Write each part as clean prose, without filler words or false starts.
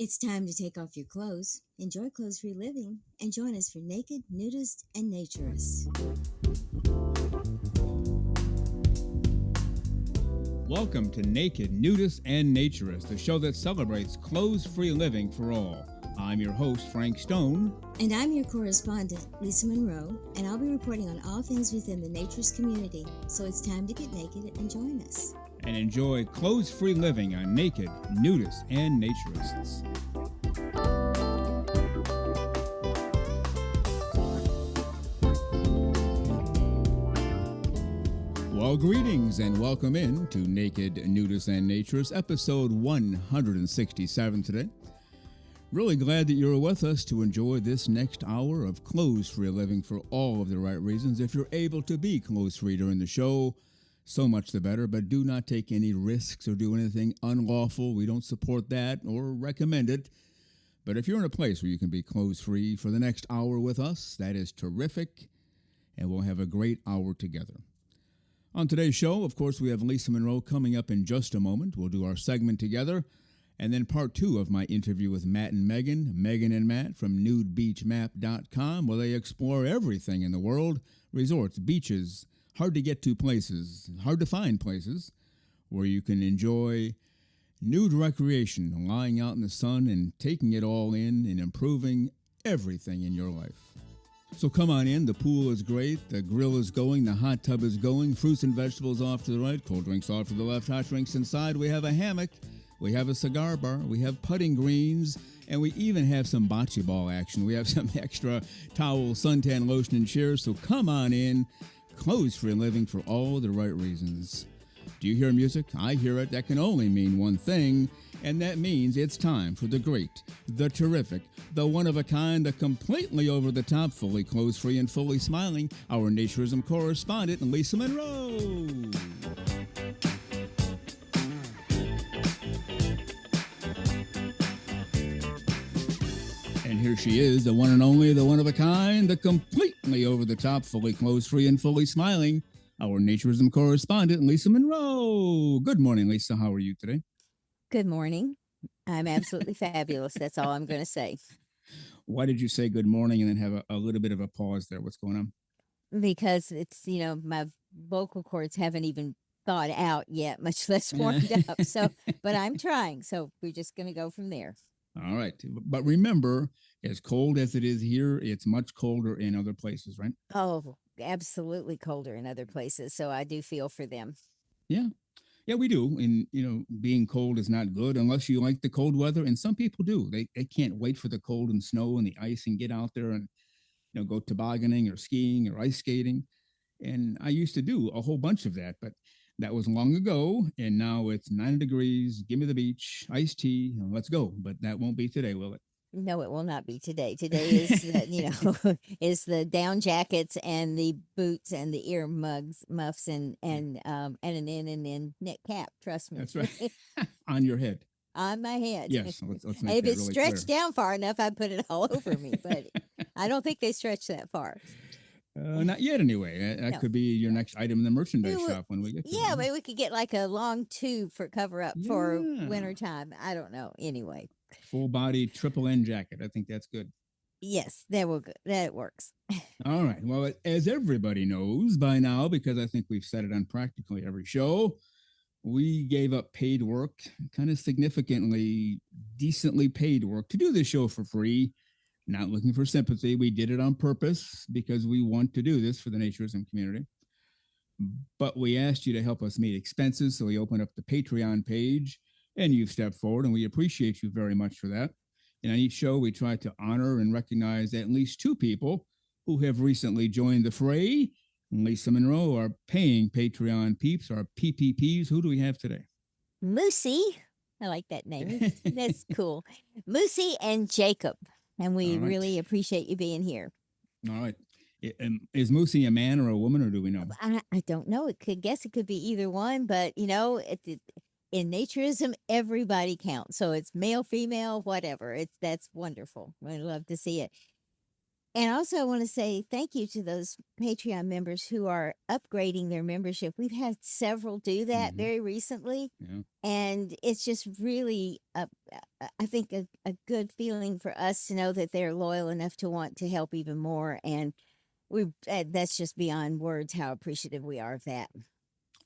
It's time to take off your clothes, enjoy clothes-free living, and join us for Naked, Nudists, and Naturists. Welcome to Naked, Nudists, and Naturists, the show that celebrates clothes-free living for all. I'm your host, Frank Stone. And I'm your correspondent, Lisa Monroe, and I'll be reporting on all things within the Naturist community. So it's time to get naked and join us. And enjoy clothes-free living on Naked, Nudists, and Naturists. Well, greetings and welcome in to Naked, Nudists, and Naturists, episode 167 today. Really glad that you're with us to enjoy this next hour of clothes-free living for all of the right reasons. If you're able to be clothes-free during the show, so much the better, but do not take any risks or do anything unlawful. We don't support that or recommend it. But if you're in a place where you can be clothes-free for the next hour with us, that is terrific, and we'll have a great hour together. On today's show, of course, we have Lisa Monroe coming up in just a moment. We'll do our segment together, and then part two of my interview with Matt and Megan and Matt from nudebeachmap.com, where they explore everything in the world, resorts, beaches, hard to get to places, hard to find places where you can enjoy nude recreation, lying out in the sun and taking it all in and improving everything in your life. So come on in, the pool is great, the grill is going, the hot tub is going, fruits and vegetables off to the right, cold drinks off to the left, hot drinks inside. We have a hammock, we have a cigar bar, we have putting greens, and we even have some bocce ball action. We have some extra towels, suntan lotion, and chairs, so come on in. Clothes-free living for all the right reasons. Do you hear music? I hear it. That can only mean one thing, and that means it's time for the great, the terrific, the one-of-a-kind, the completely over-the-top, fully clothes-free and fully smiling, our naturism correspondent, Lisa Monroe. And here she is, the one and only, the one-of-a-kind, the completely over-the-top, fully clothes-free and fully smiling, our naturism correspondent, Lisa Monroe. Good morning, Lisa. How are you today? Good morning. I'm absolutely fabulous. That's all I'm going to say. Why did you say good morning and then have a little bit of a pause there? What's going on? Because it's, my vocal cords haven't even thawed out yet, much less warmed up. So, but I'm trying. So we're just going to go from there. All right. But remember, as cold as it is here, it's much colder in other places, right? Oh, absolutely colder in other places. So I do feel for them. Yeah. Yeah, we do. And, being cold is not good unless you like the cold weather. And some people do. They can't wait for the cold and snow and the ice and get out there and, go tobogganing or skiing or ice skating. And I used to do a whole bunch of that, but that was long ago. And now it's 90 degrees. Give me the beach, iced tea, let's go. But that won't be today, will it? No, it will not be today. Today is, is the down jackets and the boots and the ear muffs and an in and in knit cap. Trust me. That's right. On your head. On my head. Yes. Let's make if that it's really stretched clear. down far enough, I'd put it all over me. But I don't think they stretch that far. Not yet, anyway. That could be your next item in the merchandise shop when we get to Yeah, maybe we could get like a long tube for cover up for wintertime. I don't know. Anyway. Full body triple N jacket. I think that's good. Yes, that will. That works. All right. Well, as everybody knows by now, because I think we've said it on practically every show, we gave up paid work, kind of significantly, decently paid work to do this show for free. Not looking for sympathy. We did it on purpose because we want to do this for the naturism community. But we asked you to help us meet expenses, so we opened up the Patreon page, and you've stepped forward, and we appreciate you very much for that. And on each show, we try to honor and recognize at least two people who have recently joined the fray. Lisa Monroe, our paying Patreon peeps, our PPPs. Who do we have today? Moosey. I like that name. That's cool. Moosey and Jacob. And we really appreciate you being here. All right. Is Moosey a man or a woman, or do we know? I don't know. It could be either one, but in naturism, everybody counts. So it's male, female, whatever. That's wonderful. I love to see it. And also, I want to say thank you to those Patreon members who are upgrading their membership. We've had several do that very recently. Yeah. And it's just really, I think, a good feeling for us to know that they're loyal enough to want to help even more. And that's just beyond words how appreciative we are of that.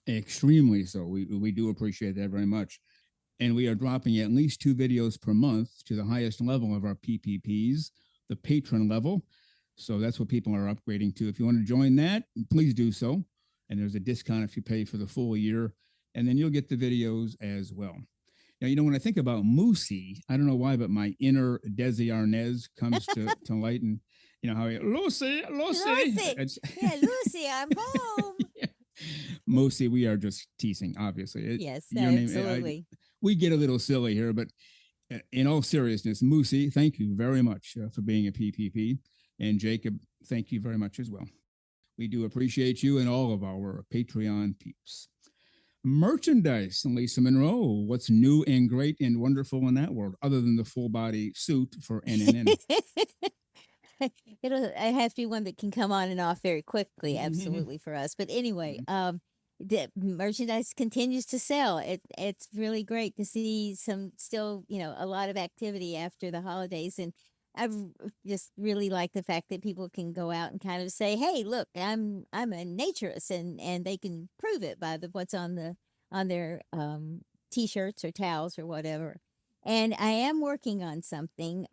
Extremely so. We do appreciate that very much. And we are dropping at least 2 videos per month to the highest level of our PPPs, the patron level. So that's what people are upgrading to. If you want to join that, please do so. And there's a discount if you pay for the full year. And then you'll get the videos as well. Now, when I think about Moosey, I don't know why, but my inner Desi Arnaz comes to light. And how Lucy. Yeah, Lucy, I'm home. Yeah. Moosey, we are just teasing, obviously. Yes, your name, absolutely. We get a little silly here, but in all seriousness, Moosey, thank you very much for being a PPP. And Jacob, thank you very much as well. We do appreciate you and all of our Patreon peeps. Merchandise, Lisa Monroe. What's new and great and wonderful in that world, other than the full body suit for NNN? It has to be one that can come on and off very quickly, absolutely, for us. But anyway, the merchandise continues to sell. It's really great to see still, a lot of activity after the holidays. And I just really like the fact that people can go out and kind of say, "Hey, look, I'm a naturist," and they can prove it by what's on their t-shirts or towels or whatever. And I am working on something.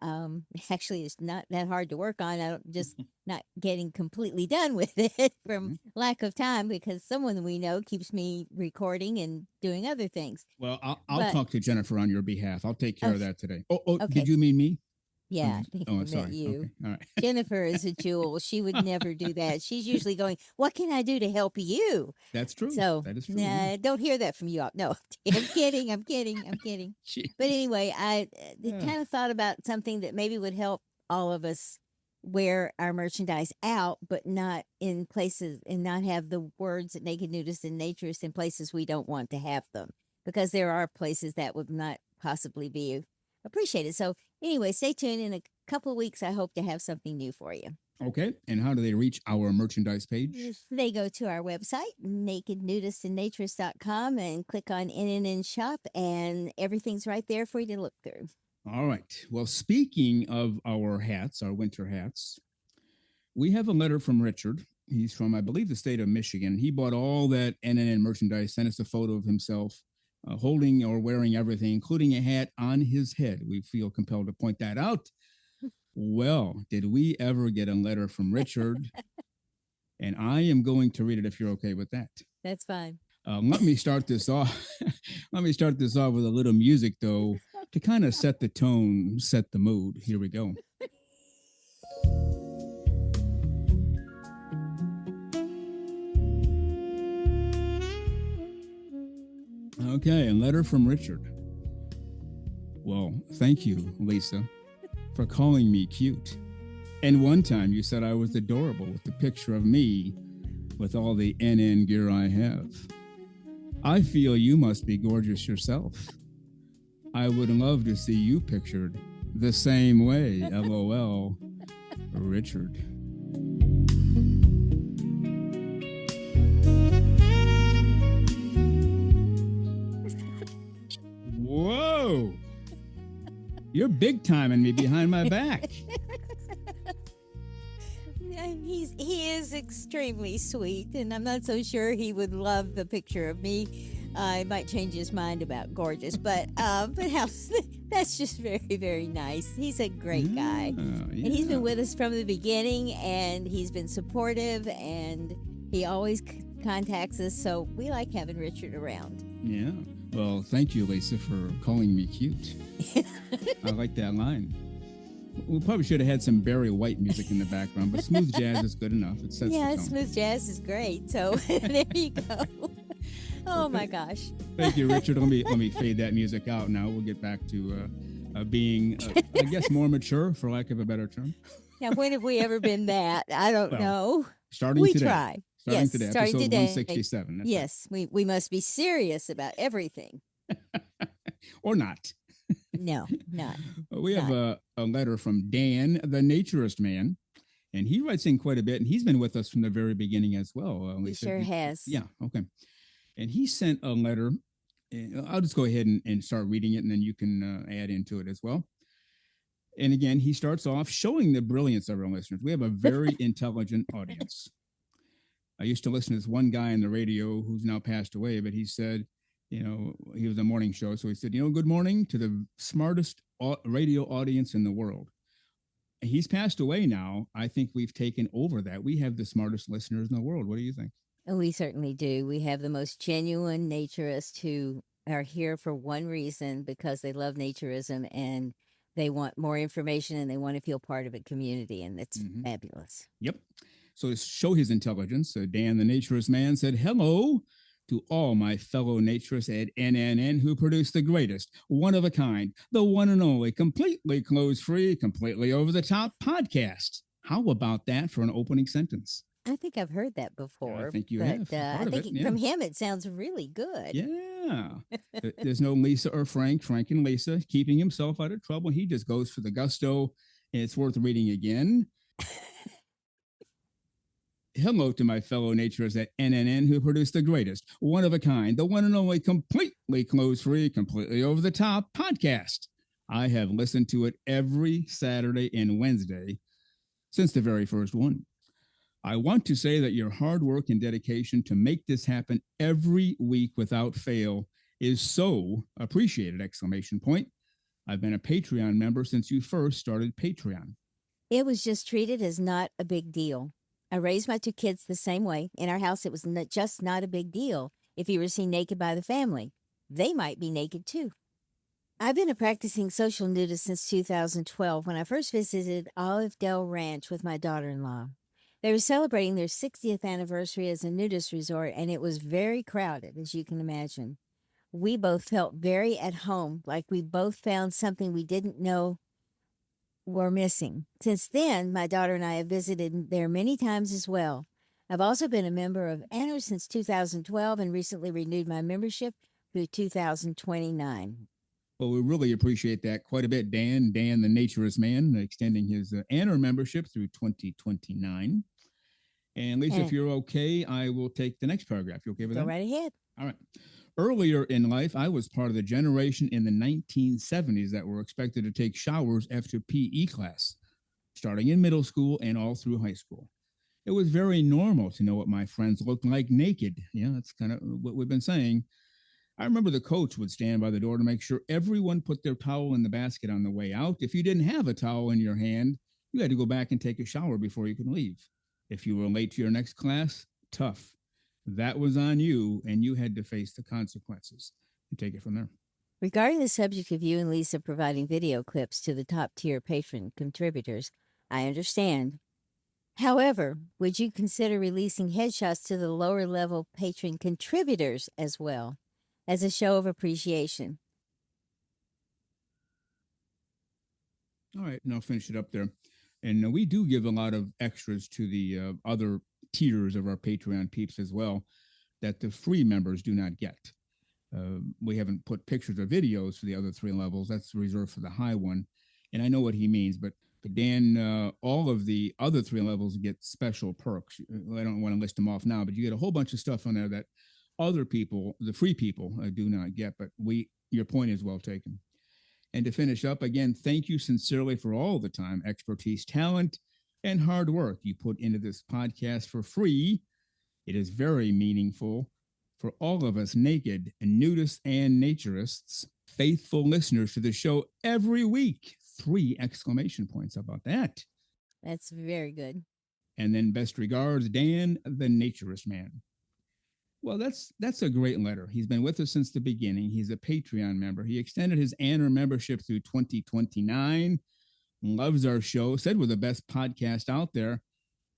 Actually, it's not that hard to work on. I'm just not getting completely done with it from lack of time, because someone we know keeps me recording and doing other things. Well, I'll talk to Jennifer on your behalf. I'll take care of that today. Oh, okay. Did you mean me? Yeah, I think I meant you. Okay. All right. Jennifer is a jewel. She would never do that. She's usually going, "What can I do to help you?" That's true. So that is true. Nah, don't hear that from you all. No, I'm kidding. I'm kidding. But anyway, I kind of thought about something that maybe would help all of us wear our merchandise out, but not in places, and not have the words Naked Nudist and Naturist in places we don't want to have them, because there are places that would not possibly be appreciated. So anyway, stay tuned. In a couple of weeks, I hope to have something new for you. Okay. And how do they reach our merchandise page? They go to our website, nakednudistandnaturist.com, and click on NNN Shop, and everything's right there for you to look through. All right. Well, speaking of our hats, our winter hats, we have a letter from Richard. He's from, I believe, the state of Michigan. He bought all that NNN merchandise, sent us a photo of himself holding or wearing everything, including a hat on his head. We feel compelled to point that out. Well, did we ever get a letter from Richard? And I am going to read it if you're okay with that. That's fine. Let me start this off. Let me start this off with a little music, though, to kind of set the tone, set the mood. Here we go. Okay, a letter from Richard. Well, thank you, Lisa, for calling me cute. And one time you said I was adorable with the picture of me with all the NN gear I have. I feel you must be gorgeous yourself. I would love to see you pictured the same way, LOL, Richard. Whoa! You're big timing me behind my back. He is extremely sweet, and I'm not so sure he would love the picture of me. He might change his mind about gorgeous, but that's just very, very nice. He's a great guy, and he's been with us from the beginning, and he's been supportive, and he always contacts us. So we like having Richard around. Yeah. Well, thank you, Lisa, for calling me cute. I like that line. We probably should have had some Barry White music in the background, but smooth jazz is good enough. It sets the tone. Smooth jazz is great. So there you go. Oh my gosh! Thank you, Richard. Let me fade that music out now. We'll get back to being, I guess, more mature, for lack of a better term. Now, when have we ever been that? I don't know. Starting we today. Try. Starting yes, today. starting Episode today. 167. That's yes, right. we must be serious about everything. Or not. No, not. We have a letter from Dan, the Naturist Man. And he writes in quite a bit, and he's been with us from the very beginning as well. He Lisa, sure has. yeah, okay. And he sent a letter. And I'll just go ahead and start reading it, and then you can add into it as well. And again, he starts off showing the brilliance of our listeners. We have a very intelligent audience. I used to listen to this one guy on the radio who's now passed away, but he said, he was a morning show. So he said, good morning to the smartest radio audience in the world. He's passed away now. I think we've taken over that. We have the smartest listeners in the world. What do you think? And we certainly do. We have the most genuine naturists who are here for one reason, because they love naturism and they want more information and they want to feel part of a community. And it's fabulous. Yep. So to show his intelligence, Dan, the Naturist Man, said, hello to all my fellow naturists at NNN who produce the greatest, one of a kind, the one and only, completely clothes-free, completely over-the-top podcast. How about that for an opening sentence? I think I've heard that before. I think you have. I think from him it sounds really good. Yeah. There's no Lisa or Frank. Frank and Lisa keeping himself out of trouble. He just goes for the gusto, and it's worth reading again. Hello to my fellow naturists at NNN who produce the greatest, one of a kind, the one and only, completely clothes-free, completely over-the-top podcast. I have listened to it every Saturday and Wednesday since the very first one. I want to say that your hard work and dedication to make this happen every week without fail is so appreciated! I've been a Patreon member since you first started Patreon. It was just treated as not a big deal. I raised my two kids the same way. In our house, it was just not a big deal if you were seen naked by the family. They might be naked too. I've been a practicing social nudist since 2012 when I first visited Olive Dale Ranch with my daughter-in-law. They were celebrating their 60th anniversary as a nudist resort, and it was very crowded, as you can imagine. We both felt very at home, like we both found something we didn't know were missing. Since then, my daughter and I have visited there many times as well. I've also been a member of ANNER since 2012 and recently renewed my membership through 2029. Well, we really appreciate that quite a bit, Dan the Naturist Man, extending his ANNER membership through 2029. And Lisa, if you're okay, I will take the next paragraph. You okay with that? Go right ahead. All right. Earlier in life, I was part of the generation in the 1970s that were expected to take showers after PE class, starting in middle school and all through high school. It was very normal to know what my friends looked like naked. Yeah, that's kind of what we've been saying. I remember the coach would stand by the door to make sure everyone put their towel in the basket on the way out. If you didn't have a towel in your hand, you had to go back and take a shower before you could leave. If you were late to your next class, tough. That was on you, and you had to face the consequences. And take it from there. Regarding the subject of you and Lisa providing video clips to the top-tier patron contributors, I understand. However, would you consider releasing headshots to the lower-level patron contributors as well, as a show of appreciation? All right, and I'll finish it up there. And we do give a lot of extras to the other tiers of our Patreon peeps as well that the free members do not get. We haven't put pictures or videos for the other three levels. That's reserved for the high one. And I know what he means, but Dan, all of the other three levels get special perks. I don't want to list them off now, but you get a whole bunch of stuff on there that other people, the free people, do not get. But your point is well taken. And to finish up, again, thank you sincerely for all the time, expertise, talent, and hard work you put into this podcast for free. It is very meaningful for all of us naked nudists and naturists, faithful listeners to the show every week. 3 exclamation points. How about that? That's very good. And then best regards, Dan, the Naturist Man. Well, that's a great letter. He's been with us since the beginning. He's a Patreon member. He extended his ANNER membership through 2029. Loves our show. Said we're the best podcast out there.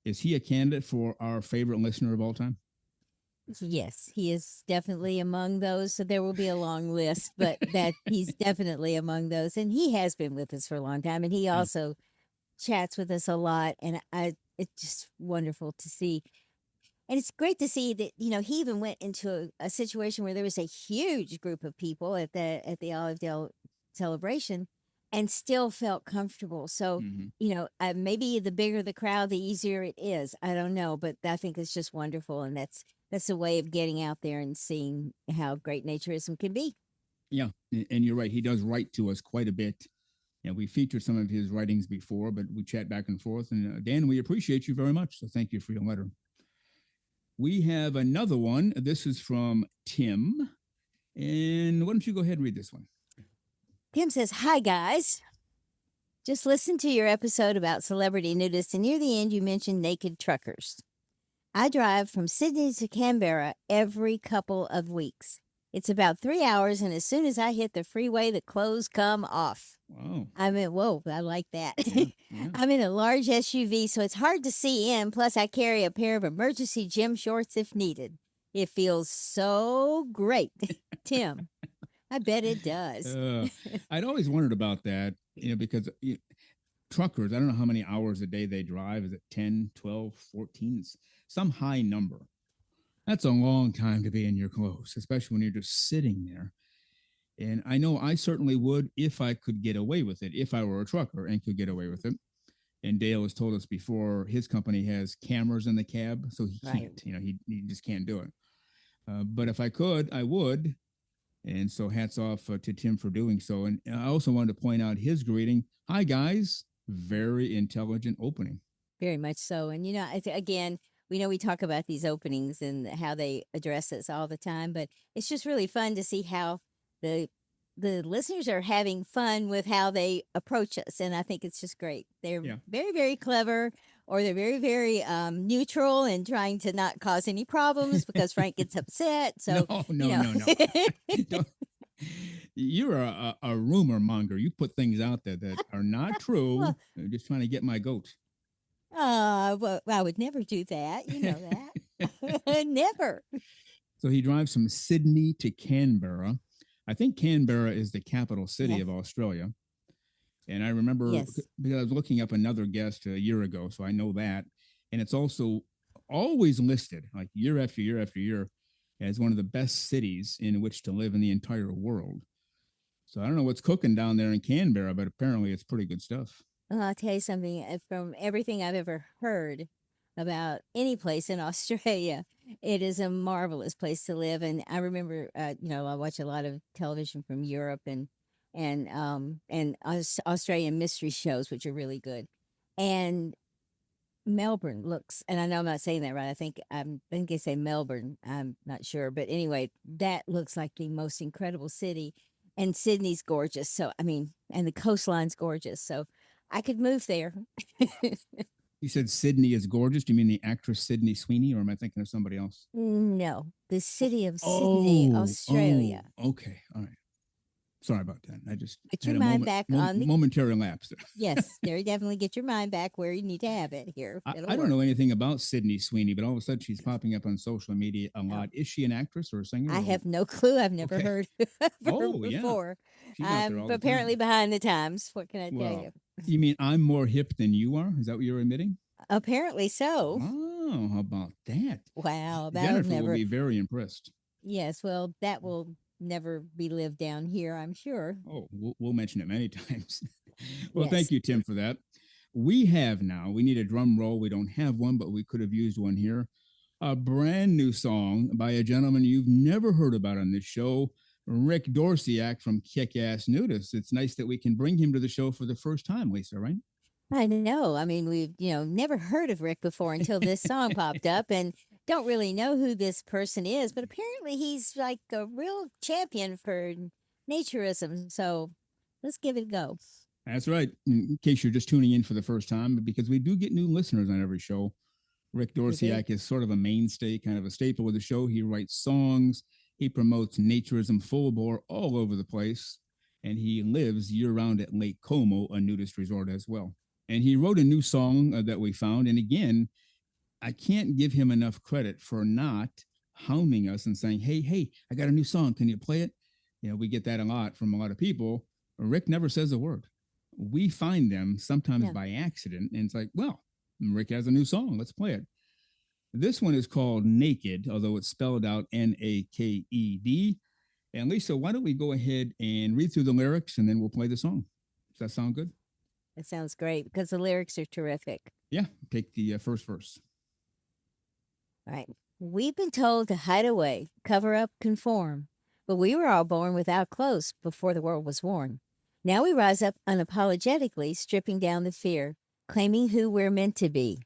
Is he a candidate for our favorite listener of all time? Yes, he is definitely among those. So there will be a long list, but that he's definitely among those. And he has been with us for a long time. And he also chats with us a lot. And it's just wonderful to see. And it's great to see that, he even went into a situation where there was a huge group of people at the Olive Dale celebration. and still felt comfortable. So, maybe the bigger the crowd, the easier it is. I don't know, but I think it's just wonderful, and that's a way of getting out there and seeing how great naturism can be. Yeah, and you're right. He does write to us quite a bit. And we featured some of his writings before, but we chat back and forth. And Dan, we appreciate you very much. So thank you for your letter. We have another one. This is from Tim. And why don't you go ahead and read this one? Tim says, "Hi, guys. Just listen to your episode about celebrity nudists, and near the end, you mentioned naked truckers. I drive from Sydney to Canberra every couple of weeks. It's about 3 hours, and as soon as I hit the freeway, the clothes come off. Wow. Whoa, I like that. Yeah. I'm in a large SUV, so it's hard to see in. Plus, I carry a pair of emergency gym shorts if needed. It feels so great." Tim, I bet it does. I'd always wondered about that, because truckers, I don't know how many hours a day they drive. Is it 10, 12, 14? It's some high number. That's a long time to be in your clothes, especially when you're just sitting there. And I know I certainly would if I could get away with it, if I were a trucker and could get away with it. And Dale has told us before his company has cameras in the cab, so he can't, he just can't do it. But if I could, I would. And so hats off to Tim for doing so. And I also wanted to point out his greeting. Hi, guys. Very intelligent opening. Very much so. And, again, we talk about these openings and how they address us all the time, but it's just really fun to see how the listeners are having fun with how they approach us. And I think it's just great. They're very, very clever, or they're very, very neutral and trying to not cause any problems because Frank gets upset. So no. You're a rumor monger. You put things out there that are not true. Well, just trying to get my goat. Well, I would never do that. You know that. Never. So he drives from Sydney to Canberra. I think Canberra is the capital city of Australia. And I remember because I was looking up another guest a year ago, so I know that. And it's also always listed, like year after year after year, as one of the best cities in which to live in the entire world. So I don't know what's cooking down there in Canberra, but apparently it's pretty good stuff. Well, I'll tell you something. From everything I've ever heard about any place in Australia, it is a marvelous place to live. And I remember, I watch a lot of television from Europe and Australian mystery shows, which are really good. And Melbourne looks, and I know I'm not saying that right. I think I say Melbourne. I'm not sure, but anyway, that looks like the most incredible city. And Sydney's gorgeous. So and the coastline's gorgeous. So I could move there. You said Sydney is gorgeous. Do you mean the actress Sydney Sweeney, or am I thinking of somebody else? No, the city of Sydney, Australia. Okay, all right. Sorry about that. I just get your mind back on the momentary lapse. Yes, there, definitely get your mind back where you need to have it here. I don't know anything about Sydney Sweeney, but all of a sudden she's popping up on social media a lot. Is she an actress or a singer? I have no clue. I've never heard of her before. I'm apparently behind the times. What can I tell you? You mean I'm more hip than you are? Is that what you're admitting? Apparently so. Oh, how about that? Wow, Jennifer will be very impressed. Yes, well, that will never be lived down here, I'm sure. Oh, we'll mention it many times. Well, thank you, Tim, for that. We need a drum roll. We don't have one, but we could have used one here. A brand new song by a gentleman you've never heard about on this show, Rick Dorsiac from Kick-Ass Nudists. It's nice that we can bring him to the show for the first time, Lisa, right? I know. We've, never heard of Rick before until this song popped up, and don't really know who this person is, but apparently he's like a real champion for naturism. So let's give it a go. That's right. In case you're just tuning in for the first time, because we do get new listeners on every show. Rick Dorciac is sort of a mainstay, kind of a staple of the show. He writes songs. He promotes naturism full bore all over the place. And he lives year-round at Lake Como, a nudist resort as well. And he wrote a new song that we found. And again, I can't give him enough credit for not hounding us and saying, hey, I got a new song. Can you play it? We get that a lot from a lot of people. Rick never says a word. We find them sometimes by accident. And it's like, well, Rick has a new song. Let's play it. This one is called Naked, although it's spelled out Naked. And Lisa, why don't we go ahead and read through the lyrics and then we'll play the song. Does that sound good? That sounds great because the lyrics are terrific. Yeah, take the first verse. All right. We've been told to hide away, cover up, conform, but we were all born without clothes before the world was worn. Now we rise up unapologetically, stripping down the fear, claiming who we're meant to be.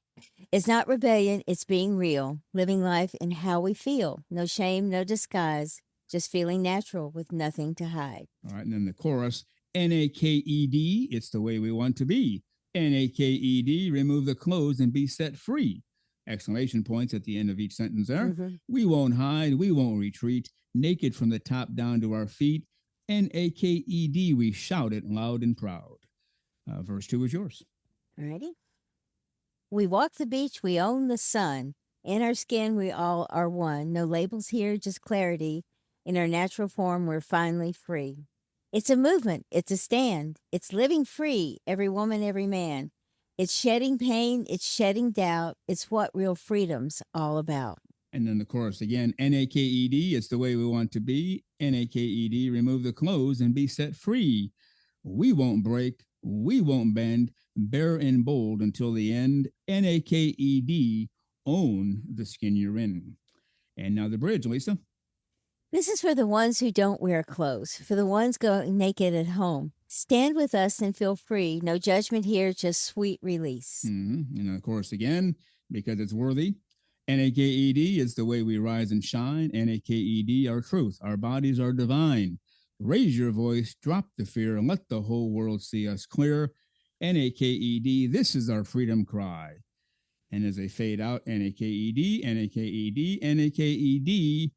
It's not rebellion, it's being real, living life in how we feel. No shame, no disguise, just feeling natural with nothing to hide. All right, and then the chorus, NAKED, it's the way we want to be. NAKED, remove the clothes and be set free. Exclamation points at the end of each sentence there. Mhm. We won't hide, we won't retreat, naked from the top down to our feet. NAKED, we shout it loud and proud. Verse 2 is yours. All righty. We walk the beach, we own the sun. In our skin, we all are one. No labels here, just clarity. In our natural form, we're finally free. It's a movement, it's a stand. It's living free, every woman, every man. It's shedding pain, it's shedding doubt. It's what real freedom's all about. And then the chorus again, NAKED, it's the way we want to be. NAKED, remove the clothes and be set free. We won't break, we won't bend, bare and bold until the end. NAKED, own the skin you're in. And now the bridge, Lisa. This is for the ones who don't wear clothes, for the ones going naked at home. Stand with us and feel free. No judgment here, just sweet release. And of course, again, because it's worthy. NAKED is the way we rise and shine. NAKED, our truth. Our bodies are divine. Raise your voice, drop the fear, and let the whole world see us clear. NAKED, this is our freedom cry. And as they fade out, NAKED, NAKED, NAKED,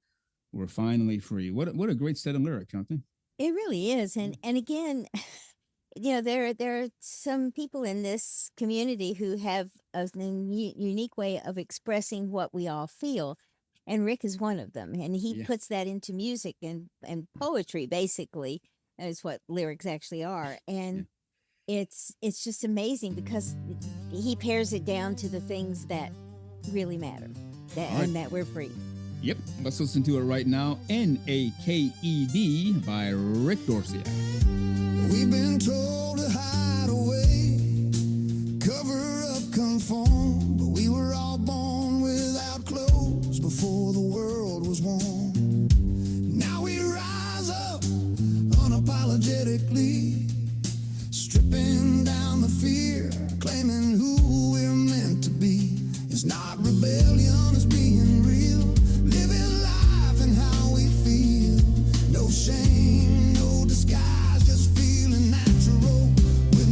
we're finally free. What a great set of lyrics, don't they? It really is. And again, there are some people in this community who have a unique way of expressing what we all feel. And Rick is one of them. And he puts that into music and poetry, basically, is what lyrics actually are. And it's just amazing because he pares it down to the things that really matter and that we're free. Yep, let's listen to it right now. NAKED by Rick Dorsiac. We've been told to hide away, cover up, conform, but we were all born without clothes before the world was warm. Now we rise up unapologetically, stripping down the fear, claiming who we're meant to be. It's not rebellion, it's being real, living life and how we feel. No shame, no disguise, just feeling natural with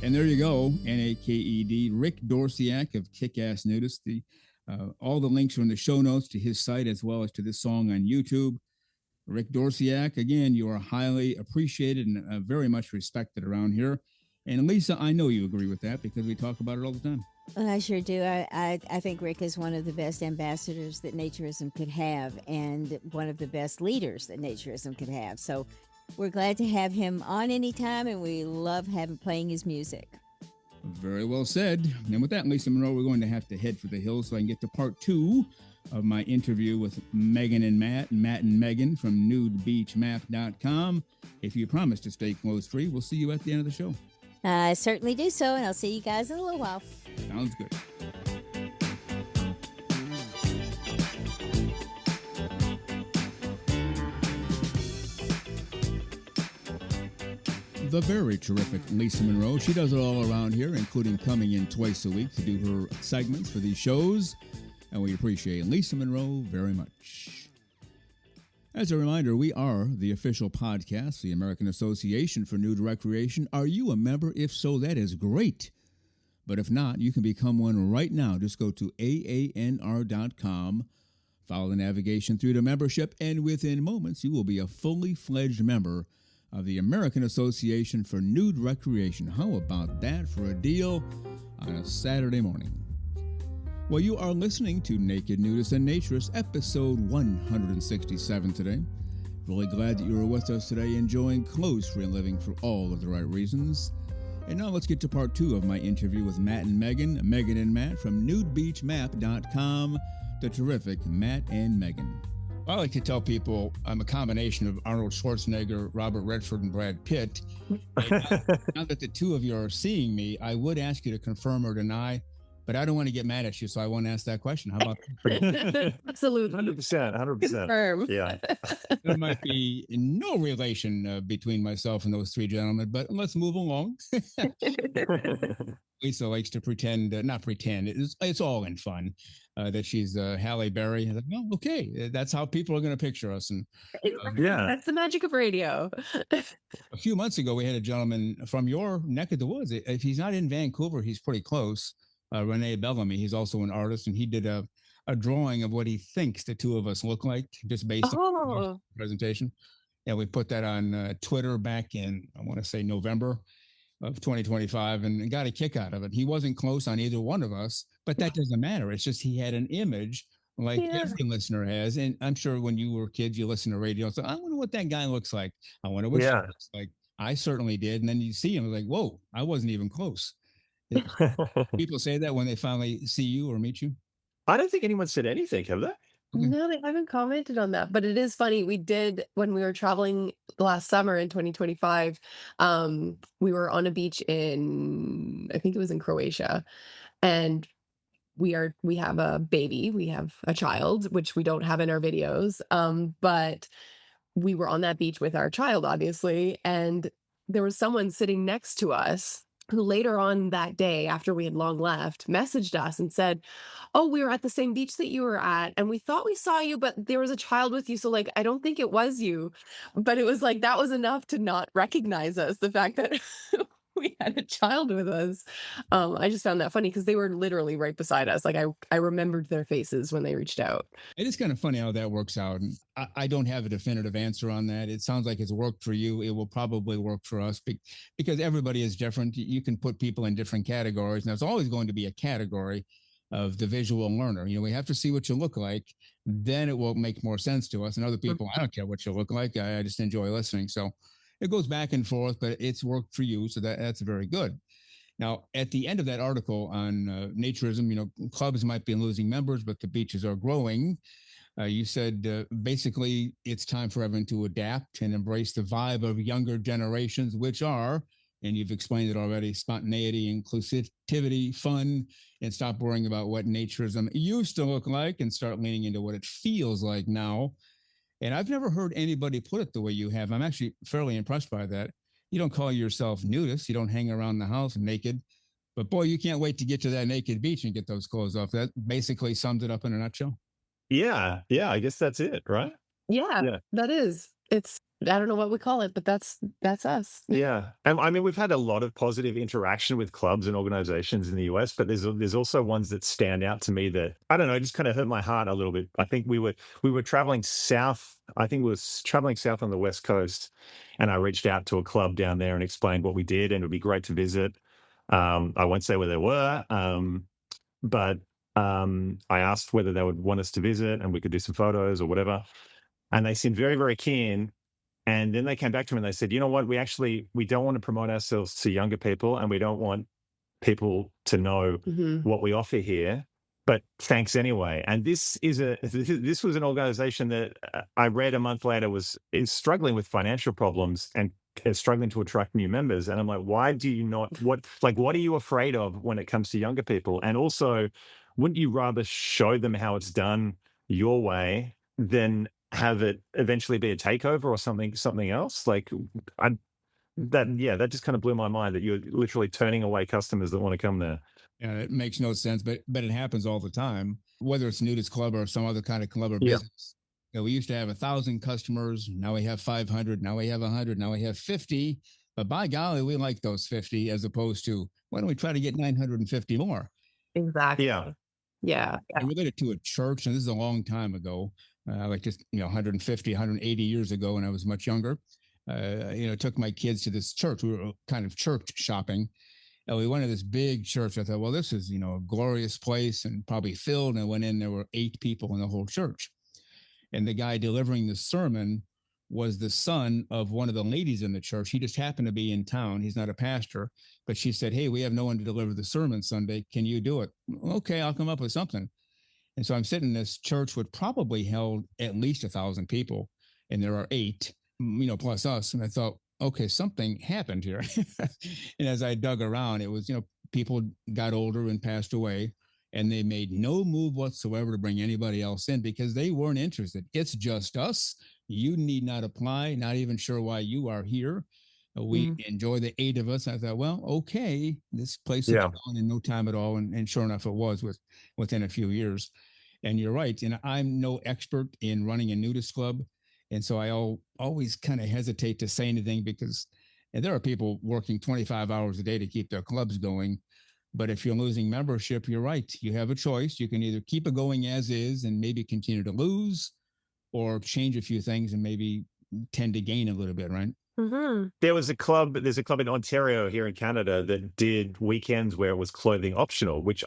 And there you go, NAKED, Rick Dorsiac of Kick-Ass Nudists. All the links are in the show notes to his site as well as to this song on YouTube. Rick Dorsiac, again, you are highly appreciated and very much respected around here. And Lisa, I know you agree with that because we talk about it all the time. I sure do. I think Rick is one of the best ambassadors that naturism could have and one of the best leaders that naturism could have. So we're glad to have him on anytime, and we love playing his music. Very well said. And with that, Lisa Monroe, we're going to have to head for the hills so I can get to part 2 of my interview with Megan and Matt and Megan from nudebeachmap.com. If you promise to stay clothes-free, we'll see you at the end of the show. I certainly do so, and I'll see you guys in a little while. Sounds good. The very terrific Lisa Monroe. She does it all around here, including coming in twice a week to do her segments for these shows. And we appreciate Lisa Monroe very much. As a reminder, we are the official podcast, the American Association for Nude Recreation. Are you a member? If so, that is great. But if not, you can become one right now. Just go to AANR.com, follow the navigation through to membership, and within moments, you will be a fully fledged member of the American Association for Nude Recreation. How about that for a deal on a Saturday morning? Well, you are listening to Naked Nudists and Naturists, episode 167 today. Really glad that you were with us today, enjoying clothes-free living for all of the right reasons. And now let's get to part 2 of my interview with Matt and Megan and Matt from nudebeachmap.com, the terrific Matt and Megan. I like to tell people I'm a combination of Arnold Schwarzenegger, Robert Redford, and Brad Pitt. And now that the two of you are seeing me, I would ask you to confirm or deny, but I don't want to get mad at you, so I won't ask that question. How about that? Absolutely. 100%. Confirm. Yeah. There might be no relation between myself and those three gentlemen, but let's move along. Lisa likes to pretend, not pretend, it's all in fun, that she's Halle Berry. I'm like, no, okay, that's how people are going to picture us. And Yeah. That's the magic of radio. a few months ago, we had a gentleman from your neck of the woods. If he's not in Vancouver, he's pretty close. Renee Bellamy, he's also an artist, and he did a drawing of what he thinks the two of us look like, just based on the presentation. And we put that on Twitter back in, I want to say November of 2025, and got a kick out of it. He wasn't close on either one of us, but that doesn't matter. It's just he had an image like every listener has. And I'm sure when you were kids, you listened to radio. So I wonder what that guy looks like. I wonder what she looks like. I certainly did. And then you see him like, whoa, I wasn't even close. People say that when they finally see you or meet you? I don't think anyone said anything, have they? No, they haven't commented on that, but it is funny. We did when we were traveling last summer in 2025. We were on a beach in, I think it was in Croatia, and we have a baby, we have a child, which we don't have in our videos. But we were on that beach with our child, obviously, and there was someone sitting next to us who later on that day, after we had long left, messaged us and said, oh, we were at the same beach that you were at, and we thought we saw you, but there was a child with you, so like I don't think it was you. But it was like that was enough to not recognize us, the fact that we had a child with us. I just found that funny because they were literally right beside us. Like I remembered their faces when they reached out. It is kind of funny how that works out. And I don't have a definitive answer on that. It sounds like it's worked for you. It will probably work for us because everybody is different. You can put people in different categories. And there's always going to be a category of the visual learner. You know, we have to see what you look like. Then it will make more sense to us. And other people, I don't care what you look like. I just enjoy listening. So it goes back and forth, but it's worked for you. So that's very good. Now, at the end of that article on naturism, you know, clubs might be losing members, but the beaches are growing. You said basically it's time for everyone to adapt and embrace the vibe of younger generations, which are, and you've explained it already, spontaneity, inclusivity, fun, and stop worrying about what naturism used to look like and start leaning into what it feels like now. And I've never heard anybody put it the way you have. I'm actually fairly impressed by that. You don't call yourself nudist. You don't hang around the house naked. But boy, you can't wait to get to that naked beach and get those clothes off. That basically sums it up in a nutshell. Yeah. I guess that's it, right? Yeah, that is. It's I don't know what we call it, but that's us. Yeah, and I mean, we've had a lot of positive interaction with clubs and organizations in the US, but there's also ones that stand out to me that I don't know, just kind of hurt my heart a little bit. I think we were traveling south. I think we was traveling south on the West Coast, and I reached out to a club down there and explained what we did, and it would be great to visit. I won't say where they were, but I asked whether they would want us to visit and we could do some photos or whatever, and they seemed very, very keen. And then they came back to me and they said, "You know what? We don't want to promote ourselves to younger people, and we don't want people to know Mhm. what we offer here, but thanks anyway." And this was an organization that I read a month later is struggling with financial problems and is struggling to attract new members. And I'm like, why do you not? What are you afraid of when it comes to younger people? And also, wouldn't you rather show them how it's done your way than have it eventually be a takeover or something else? Like, I that just kind of blew my mind that you're literally turning away customers that want to come there. Yeah, it makes no sense, but it happens all the time, whether it's nudist club or some other kind of club or Yeah. business. We used to have 1,000 customers. Now we have 500. Now we have 100. Now we have 50. But by golly, we like those 50 as opposed to why don't we try to get 950 more? Exactly. Yeah. Yeah. I related to a church, and this is a long time ago, like just 150, 180 years ago, when I was much younger. Took my kids to this church. We were kind of church shopping. And we went to this big church. I thought, well, this is a glorious place and probably filled. And I went in, there were 8 people in the whole church. And the guy delivering the sermon was the son of one of the ladies in the church. He just happened to be in town. He's not a pastor, but she said, "Hey, we have no one to deliver the sermon Sunday. Can you do it?" "Okay, I'll come up with something." And so I'm sitting in this church would probably held at least 1,000 people, and there are 8, plus us. And I thought, okay, something happened here. And as I dug around, it was, people got older and passed away, and they made no move whatsoever to bring anybody else in because they weren't interested. It's just us. You need not apply. Not even sure why you are here. We Mhm. enjoy the 8 of us. I thought, well, okay, this place will be Yeah. gone in no time at all. And sure enough, it was within a few years. And you're right. And I'm no expert in running a nudist club. And so I always kind of hesitate to say anything because there are people working 25 hours a day to keep their clubs going. But if you're losing membership, you're right. You have a choice. You can either keep it going as is and maybe continue to lose, or change a few things and maybe tend to gain a little bit, right? Mhm. There's a club in Ontario here in Canada that did weekends where it was clothing optional, which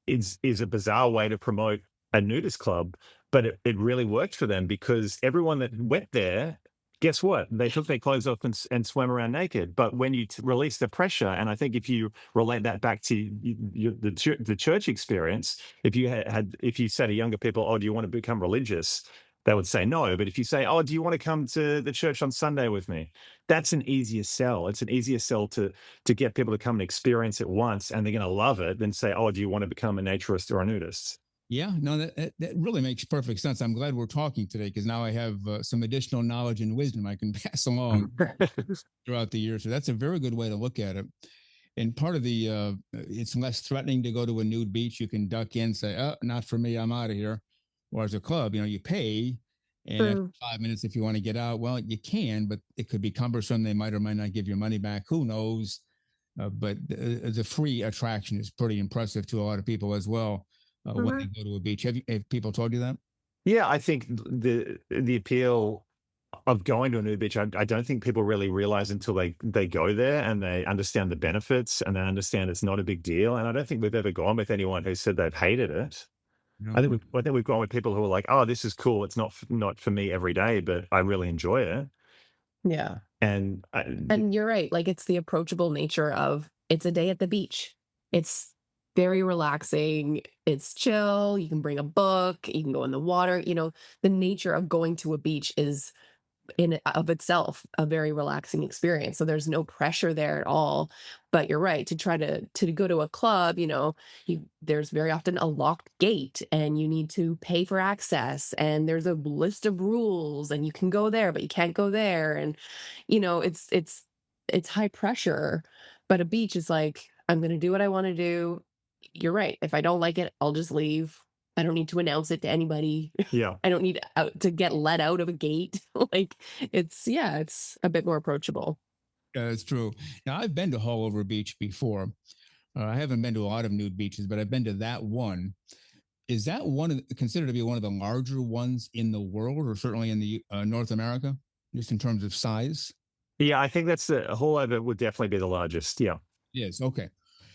is a bizarre way to promote a nudist club, but it really worked for them because everyone that went there, guess what? They took their clothes off and swam around naked. But when you release the pressure, and I think if you relate that back to the church experience, if you say to younger people, "Oh, do you want to become religious?" They would say no. But if you say, "Oh, do you want to come to the church on Sunday with me?" That's an easier sell. It's an easier sell to get people to come and experience it once, and they're going to love it, than say, "Oh, do you want to become a naturist or a nudist?" Yeah, no, that really makes perfect sense. I'm glad we're talking today because now I have some additional knowledge and wisdom I can pass along throughout the year. So that's a very good way to look at it. And part of it's less threatening to go to a nude beach. You can duck in, say, "Oh, not for me. I'm out of here." Or as a club, you pay, and after True. 5 minutes, if you want to get out, well, you can, but it could be cumbersome. They might or might not give your money back. Who knows? But the free attraction is pretty impressive to a lot of people as well when they Mhm. go to a beach. Have people told you that? Yeah, I think the appeal of going to a new beach, I don't think people really realize until they go there and they understand the benefits and they understand it's not a big deal. And I don't think we've ever gone with anyone who said they've hated it. Okay. I think we've gone with people who are like, "Oh, this is cool. It's not for me every day, but I really enjoy it." Yeah. And And you're right, like, it's the approachable nature of it's a day at the beach. It's very relaxing, it's chill, you can bring a book, you can go in the water, the nature of going to a beach is in of itself a very relaxing experience. So there's no pressure there at all. But you're right, to try to go to a club, there's very often a locked gate and you need to pay for access and there's a list of rules and you can go there but you can't go there and it's high pressure. But a beach is like I'm going to do what I want to do. You're right. If I don't like it, I'll just leave. I don't need to announce it to anybody. Yeah. I don't need to get let out of a gate. Like it's a bit more approachable. Yeah, that's true. Now, I've been to Haulover Beach before. I haven't been to a lot of nude beaches, but I've been to that one. Is that considered to be one of the larger ones in the world, or certainly in the North America, just in terms of size? Yeah, I think that's a whole of it would definitely be the largest. Yeah. Yes. Okay.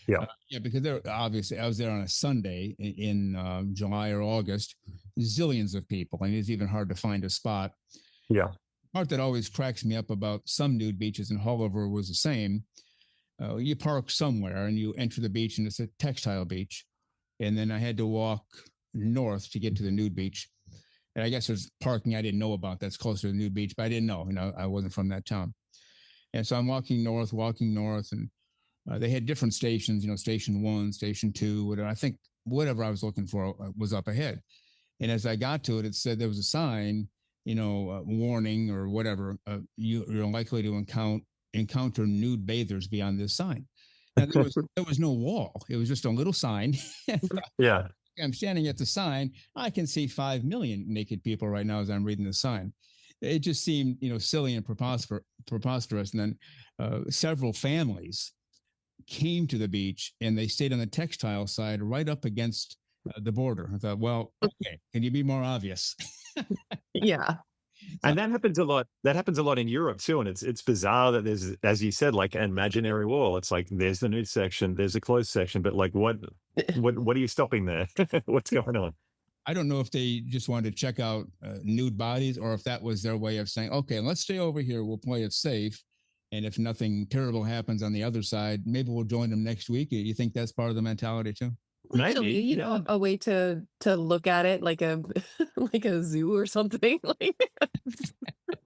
Yeah. Yeah, because there obviously I was there on a Sunday in July or August. Zillions of people, and it's even hard to find a spot. Yeah. Part that always cracks me up about some nude beaches, and Haulover was the same. You park somewhere and you enter the beach, and it's a textile beach. And then I had to walk north to get to the nude beach. And I guess there's parking I didn't know about that's closer to the nude beach, but I didn't know. I wasn't from that town. And so I'm walking north, and they had different stations, station 1, station 2, whatever. I think whatever I was looking for was up ahead. And as I got to it, it said there was a sign, warning or whatever, you're likely to encounter nude bathers beyond this sign. Now, there was no wall. It was just a little sign. Yeah. I'm standing at the sign. I can see 5 million naked people right now as I'm reading the sign. It just seemed, silly and preposterous. And then several families came to the beach, and they stayed on the textile side right up against the border. I thought, well, okay, can you be more obvious? Yeah. And that happens a lot. That happens a lot in Europe too. And it's bizarre that there's, as you said, like an imaginary wall. It's like there's the nude section, there's a closed section, but like what are you stopping there? What's going on? I don't know if they just wanted to check out nude bodies, or if that was their way of saying, okay, let's stay over here. We'll play it safe. And if nothing terrible happens on the other side, maybe we'll join them next week. You think that's part of the mentality too? Actually, Maybe. a way to look at it like a like a zoo or something, like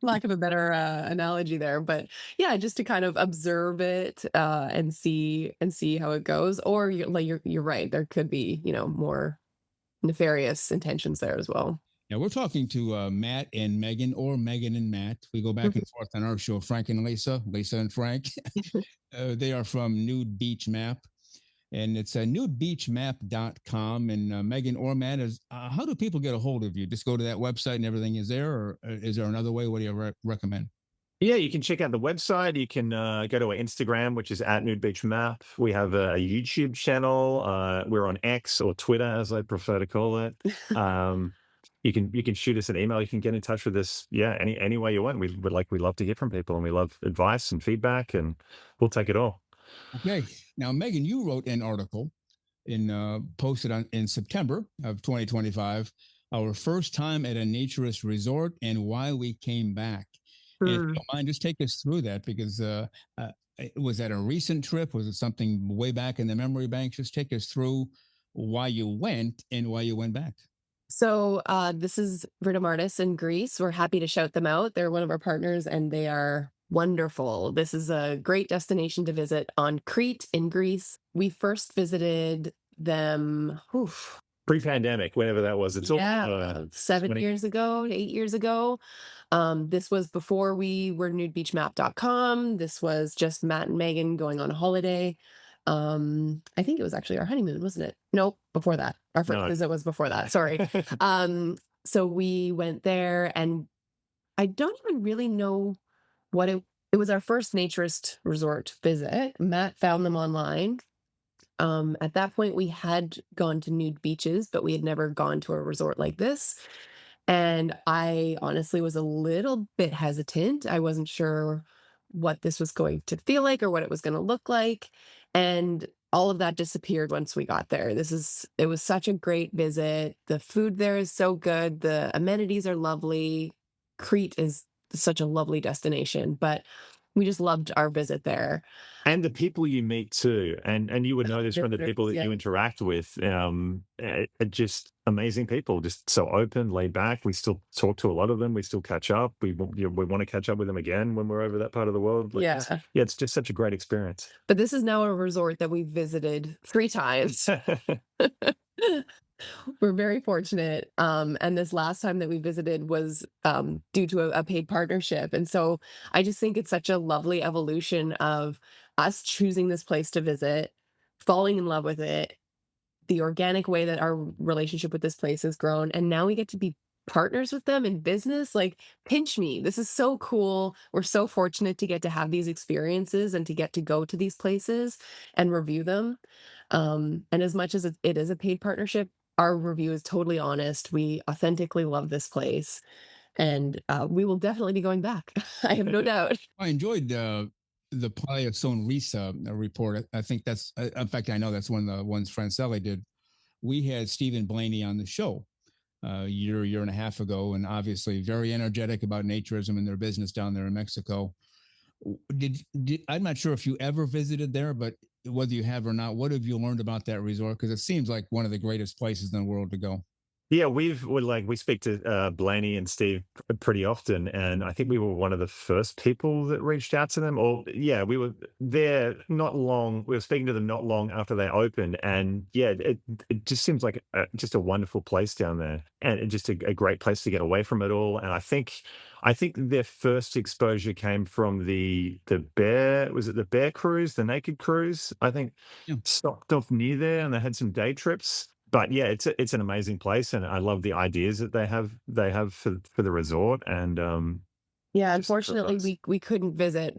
lack of a better analogy there. But yeah, just to kind of observe it and see how it goes. Or you're right, there could be, more nefarious intentions there as well. Now, we're talking to Matt and Megan, or Megan and Matt. We go back and forth on our show, Frank and Lisa and Frank. They are from Nude Beach Map, and it's nudebeachmap.com. And Megan or Matt, how do people get a hold of you? Just go to that website and everything is there, or is there another way? What do you recommend? Yeah, you can check out the website. You can go to our Instagram, which is at Nude Beach Map. We have a YouTube channel. We're on X, or Twitter, as I prefer to call it. You can shoot us an email. You can get in touch with us. Yeah, any way you want. We love to hear from people, and we love advice and feedback, and we'll take it all. Okay. Now, Megan, you wrote an article posted in September of 2025, our first time at a naturist resort and why we came back. And if you don't mind, just take us through that, because was that a recent trip? Was it something way back in the memory bank? Just take us through why you went and why you went back. So this is Rhythm Artists in Greece. We're happy to shout them out. They're one of our partners, and they are wonderful. This is a great destination to visit on Crete in Greece. We first visited them Pre-pandemic, whenever that was. It's all 7 years ago, 8 years ago. This was before we were nudebeachmap.com. This was just Matt and Megan going on a holiday. I think it was actually our honeymoon, wasn't it? Nope, before that. Our first visit was before that. Sorry. So we went there, and I don't even really know what it was. Our first naturist resort visit. Matt found them online. At that point, we had gone to nude beaches, but we had never gone to a resort like this. And I honestly was a little bit hesitant. I wasn't sure what this was going to feel like or what it was going to look like. And all of that disappeared once we got there. It was such a great visit. The food there is so good. The amenities are lovely. Crete is such a lovely destination, but we just loved our visit there. And the people you meet too, and you would know this from the people that you interact with, just amazing people, just so open, laid back. We still talk to a lot of them. We still catch up. We want to catch up with them again when we're over that part of the world. It's just such a great experience. But this is now a resort that we visited 3 times. We're very fortunate. And this last time that we visited was due to a paid partnership. And so I just think it's such a lovely evolution of us choosing this place to visit, falling in love with it, the organic way that our relationship with this place has grown, and now we get to be partners with them in business. Like, pinch me. This is so cool. We're so fortunate to get to have these experiences and to get to go to these places and review them. And as much as it is a paid partnership, our review is totally honest. We authentically love this place, and we will definitely be going back. I have no doubt. I enjoyed the Playa Sonrisa report. I think that's, in fact, I know that's one of the ones Francelli did. We had Stephen Blaney on the show a year and a half ago, and obviously very energetic about naturism and their business down there in Mexico. I'm not sure if you ever visited there, but whether you have or not, what have you learned about that resort? Because it seems like one of the greatest places in the world to go. Yeah, we speak to Blaney and Steve pretty often, and I think we were one of the first people that reached out to them. Or yeah, we were there not long. We were speaking to them not long after they opened, and yeah, it just seems like just a wonderful place down there, and just a great place to get away from it all. And I think their first exposure came from the bear. Was it the bear cruise, the naked cruise? I think Yeah. stopped off near there, and they had some day trips. But yeah, it's an amazing place, and I love the ideas that they have for the resort, and Yeah, just so unfortunately, nice. we couldn't visit.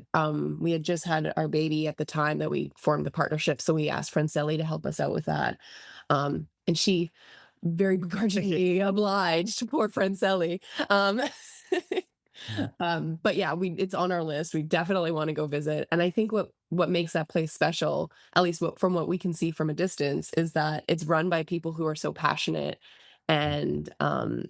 We had just had our baby at the time that we formed the partnership, so we asked Francelli to help us out with that. And she very begrudgingly obliged, poor Francelli. But yeah, it's on our list. We definitely want to go visit. And I think what makes that place special, at least from what we can see from a distance, is that it's run by people who are so passionate and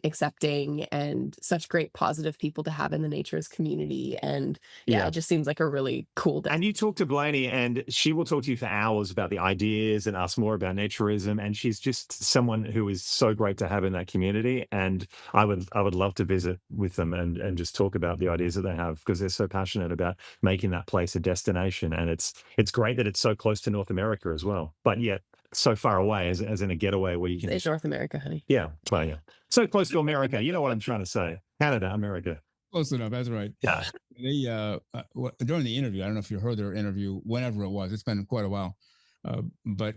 accepting, and such great positive people to have in the naturist community. And yeah, Yeah. it just seems like a really cool And you talk to Blaney, and she will talk to you for hours about the ideas and ask more about naturism. And she's just someone who is so great to have in that community. And I would love to visit with them and just talk about the ideas that they have, because they're so passionate about making that place a destination. And it's great that it's so close to North America as well, but yet so far away, as in a getaway where you can It's just, North America, honey. yeah, well, yeah, so close to America. You know what I'm trying to say? Canada, America. Close enough. That's right. Yeah. They during the interview, I don't know if you heard their interview, whenever it was. It's been quite a while, but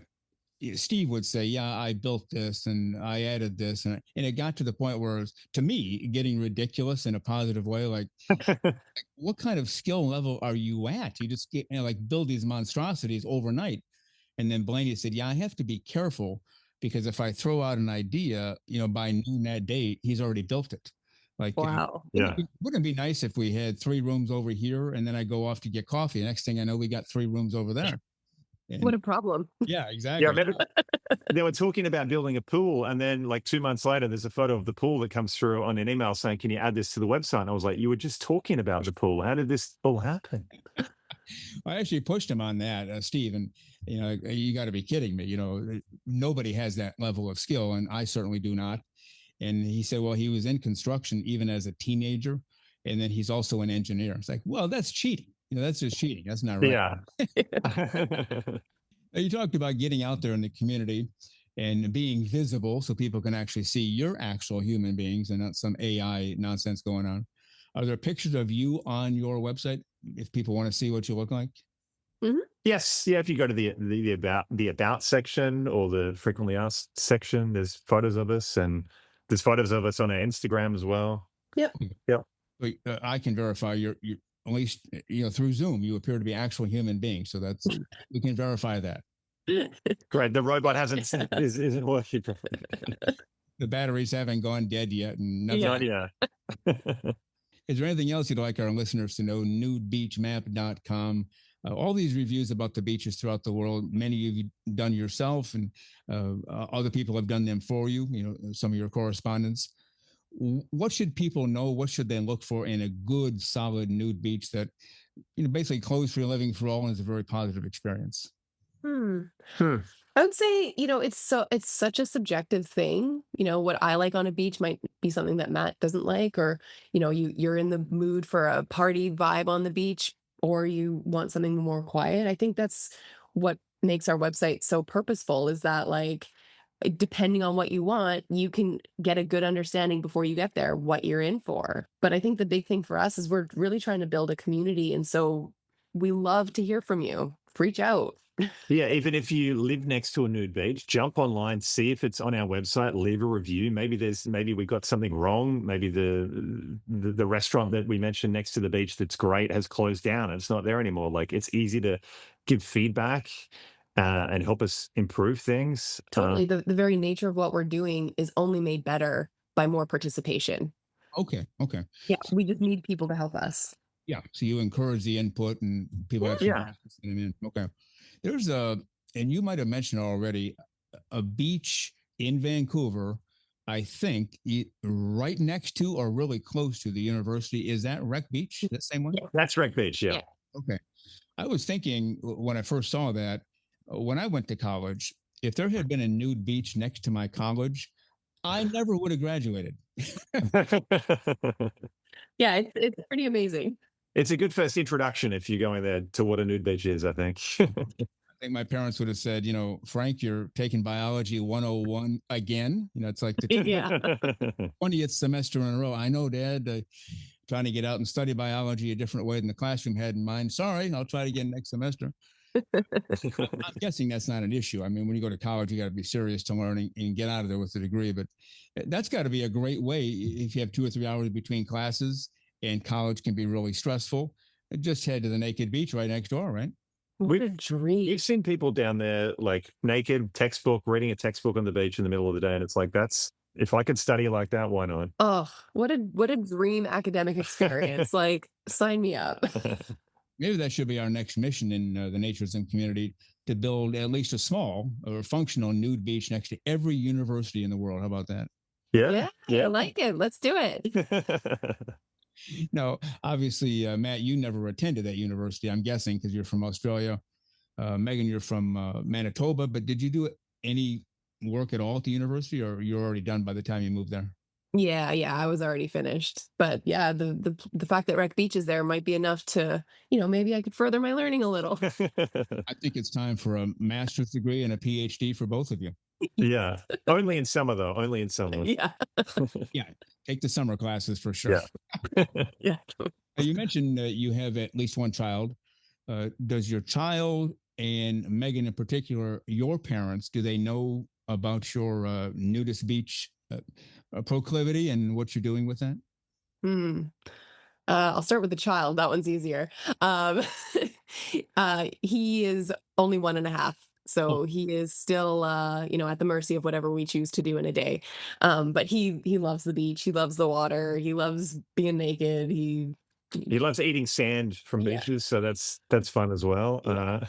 Steve would say, "Yeah, I built this and I added this," and it got to the point where, it was, to me, getting ridiculous in a positive way. Like, what kind of skill level are you at? You just get, like, build these monstrosities overnight. And then Blaney said, "Yeah, I have to be careful, because if I throw out an idea, by noon that day, he's already built it." Like, Wow. Yeah. wouldn't it be nice if we had 3 rooms over here, and then I go off to get coffee? The next thing I know, we got 3 rooms over there. And What a problem. yeah, Yeah, I exactly. remember they were talking about building a pool, and then like 2 months later, there's a photo of the pool that comes through on an email saying, "Can you add this to the website?" And I was like, "You were just talking about the pool. How did this all happen?" I actually pushed him on that, Steve, and you got to be kidding me. Nobody has that level of skill, and I certainly do not. And he said, well, he was in construction even as a teenager, and then he's also an engineer. It's like, well, that's cheating. That's just cheating. That's not right. Yeah. You talked about getting out there in the community and being visible, so people can actually see you're actual human beings and not some AI nonsense going on. Are there pictures of you on your website if people want to see what you look like? Mhm. Yes. Yeah. If you go to the about section, or the frequently asked section, there's photos of us, and there's photos of us on our Instagram as well. Yep. But I can verify you're at least through Zoom, you appear to be actual human beings. So that's, we can verify that. Great. The robot isn't working. The batteries haven't gone dead yet, and nothing. Not yet. Is there anything else you'd like our listeners to know? Nudebeachmap.com. All these reviews about the beaches throughout the world, many of you done yourself, and other people have done them for you, some of your correspondents. What should people know? What should they look for in a good, solid nude beach that, basically clothes for a living for all, and is a very positive experience? I would say, it's such a subjective thing. What I like on a beach might be something that Matt doesn't like, or, you're in the mood for a party vibe on the beach, or you want something more quiet. I think that's what makes our website so purposeful, is that, like, depending on what you want, you can get a good understanding before you get there what you're in for. But I think the big thing for us is we're really trying to build a community. And so we love to hear from you. reach out. Yeah, even if you live next to a nude beach, jump online, see if it's on our website, leave a review. Maybe we got something wrong. Maybe the restaurant that we mentioned next to the beach that's great has closed down and it's not there anymore. Like, it's easy to give feedback and help us improve things. Totally. The very nature of what we're doing is only made better by more participation. Okay. Yeah, we just need people to help us. Yeah. So you encourage the input and people actually Yeah. send them in. Okay. There's and you might have mentioned already, a beach in Vancouver, I think, right next to or really close to the university. Is that Wreck Beach? That same one? Yeah. That's Wreck Beach. Yeah. Okay. I was thinking when I first saw that, when I went to college, if there had been a nude beach next to my college, I never would have graduated. Yeah, it's pretty amazing. It's a good first introduction if you're going there to what a nude beach is, I think. I think my parents would have said, Frank, you're taking biology 101 again. It's like the Yeah. 20th semester in a row. I know, Dad, trying to get out and study biology a different way than the classroom had in mind. Sorry, I'll try it again next semester. I'm guessing that's not an issue. I mean, when you go to college, you got to be serious to learn and get out of there with a degree. But that's got to be a great way if you have 2 or 3 hours between classes and college can be really stressful. Just head to the naked beach right next door, right? What a dream. You've seen people down there like naked, reading a textbook on the beach in the middle of the day. And it's like, if I could study like that, why not? Oh, what a dream academic experience. Like, sign me up. Maybe that should be our next mission in the naturism community, to build at least a small or functional nude beach next to every university in the world. How about that? Yeah, I like it. Let's do it. No, obviously, Matt, you never attended that university, I'm guessing, because you're from Australia. Megan, you're from Manitoba, but did you do any work at all at the university, or you're already done by the time you moved there? Yeah, I was already finished. But yeah, the fact that Wreck Beach is there might be enough to, maybe I could further my learning a little. I think it's time for a master's degree and a PhD for both of you. Yeah. Only in summer, though. Only in summer. Yeah. Yeah. Take the summer classes for sure. Yeah. Yeah. You mentioned you have at least one child. Does your child and Megan in particular, your parents, do they know about your nudist beach proclivity and what you're doing with that? I'll start with the child. That one's easier. He is only 1.5. So he is still, at the mercy of whatever we choose to do in a day. But he loves the beach. He loves the water. He loves being naked. He loves eating sand from Yeah. beaches, so that's fun as well. Yeah.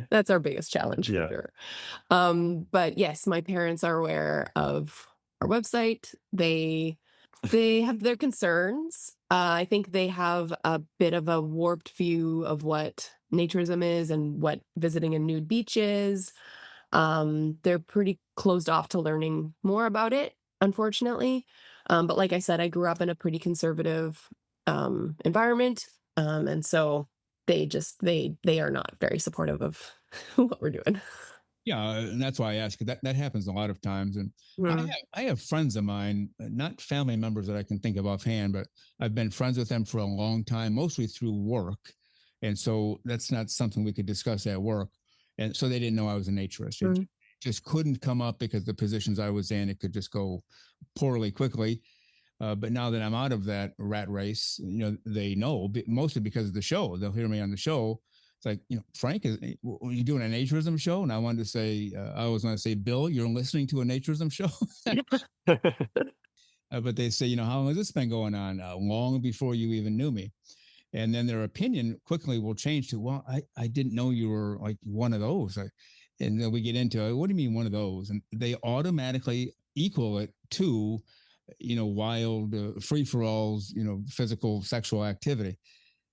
That's our biggest challenge for Yeah. sure. But yes, my parents are aware of our website. They have their concerns. I think they have a bit of a warped view of what naturism is and what visiting a nude beach is. They're pretty closed off to learning more about it, unfortunately. But like I said, I grew up in a pretty conservative environment. And so they are not very supportive of what we're doing. Yeah, and that's why I ask. That happens a lot of times. And I have friends of mine, not family members that I can think of offhand, but I've been friends with them for a long time, mostly through work. And so that's not something we could discuss at work. And so they didn't know I was a naturist. It just couldn't come up because the positions I was in, it could just go poorly quickly. But now that I'm out of that rat race, they know, mostly because of the show. They'll hear me on the show. It's like, Frank, are you doing a naturism show? And I wanted to say, I always want to say, Bill, you're listening to a naturism show. But they say, how long has this been going on? Long before you even knew me. And then their opinion quickly will change to, well, I didn't know you were like one of those. And then we get into, what do you mean one of those? And they automatically equal it to, wild free-for-alls, physical sexual activity.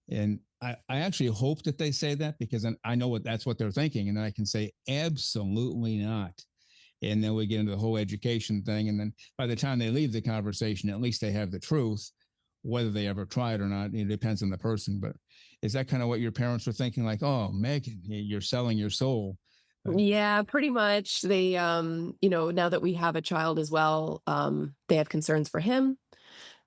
And I actually hope that they say that, because I know that's what they're thinking. And then I can say, absolutely not. And then we get into the whole education thing. And then by the time they leave the conversation, at least they have the truth. Whether they ever try it or not, it depends on the person. But is that kind of what your parents were thinking? Like, oh, Megan, you're selling your soul. Yeah, pretty much. They, now that we have a child as well, they have concerns for him.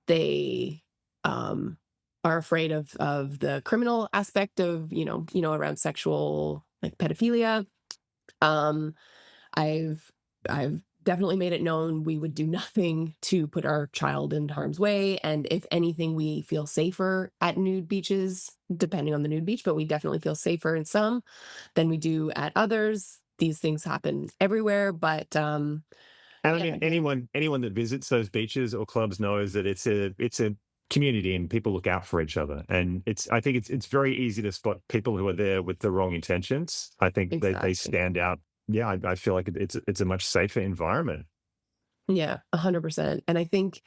They are afraid of the criminal aspect of, around sexual like pedophilia. Um, I've definitely made it known we would do nothing to put our child in harm's way, and if anything, we feel safer at nude beaches, depending on the nude beach, but we definitely feel safer in some than we do at others. These things happen everywhere, but And I yeah, mean, anyone that visits those beaches or clubs knows that it's a community and people look out for each other. And I think it's very easy to spot people who are there with the wrong intentions. I think they exactly. stand out. Yeah, I feel like it's a much safer environment. Yeah, 100%. And I think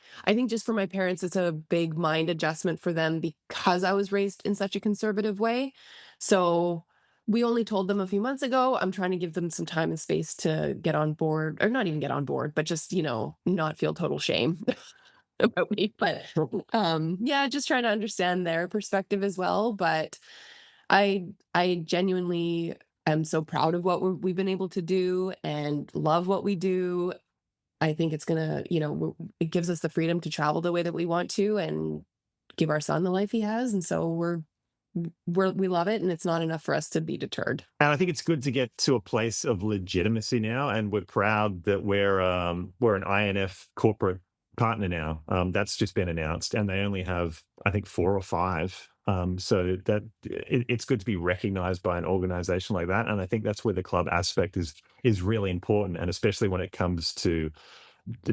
just for my parents, it's a big mind adjustment for them because I was raised in such a conservative way. So we only told them a few months ago. I'm trying to give them some time and space to get on board, or not even get on board, but just, not feel total shame about me. But yeah, just trying to understand their perspective as well. But I genuinely am so proud of what we've been able to do and love what we do. I think it's gonna, it gives us the freedom to travel the way that we want to and give our son the life he has. And so we love it, and it's not enough for us to be deterred. And I think it's good to get to a place of legitimacy now, and we're proud that we're an INF corporate partner now. That's just been announced, and they only have, I think, 4 or 5. So that it's good to be recognized by an organization like that, and I think that's where the club aspect is really important, and especially when it comes to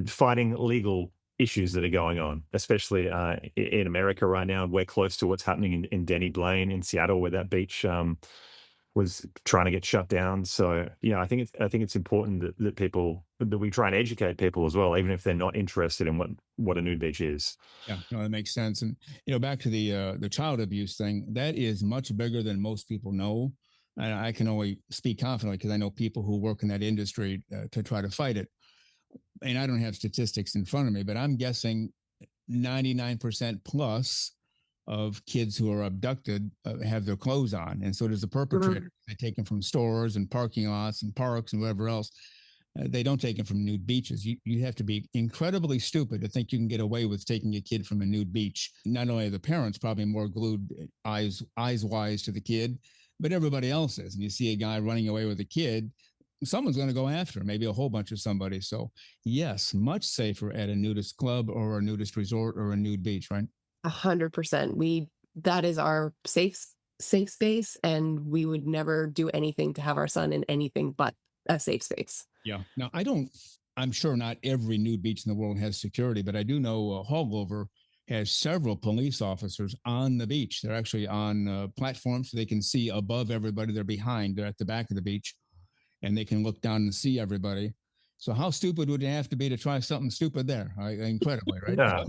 fighting legal issues that are going on, especially in America right now. We're close to what's happening in Denny Blaine in Seattle, where that beach was trying to get shut down. So yeah, I think it's important that we try and educate people as well, even if they're not interested in what a nude beach is. Yeah, no, that makes sense. And back to the child abuse thing, that is much bigger than most people know. And I can only speak confidently because I know people who work in that industry to try to fight it. And I don't have statistics in front of me, but I'm guessing 99% plus of kids who are abducted have their clothes on. And so does the perpetrator. They take them from stores and parking lots and parks and whatever else. They don't take them from nude beaches. You have to be incredibly stupid to think you can get away with taking a kid from a nude beach. Not only are the parents probably more glued eyes wise to the kid, but everybody else is. And you see a guy running away with a kid, someone's going to go after him, maybe a whole bunch of somebody. So yes, much safer at a nudist club or a nudist resort or a nude beach, right? 100%. That is our safe space, and we would never do anything to have our son in anything but a safe space. Yeah. Now, I'm sure not every nude beach in the world has security, but I do know Holgover has several police officers on the beach. They're actually on platforms so they can see above everybody. They're behind. They're at the back of the beach, and they can look down and see everybody. So how stupid would you have to be to try something stupid there? Incredibly, right? Yeah.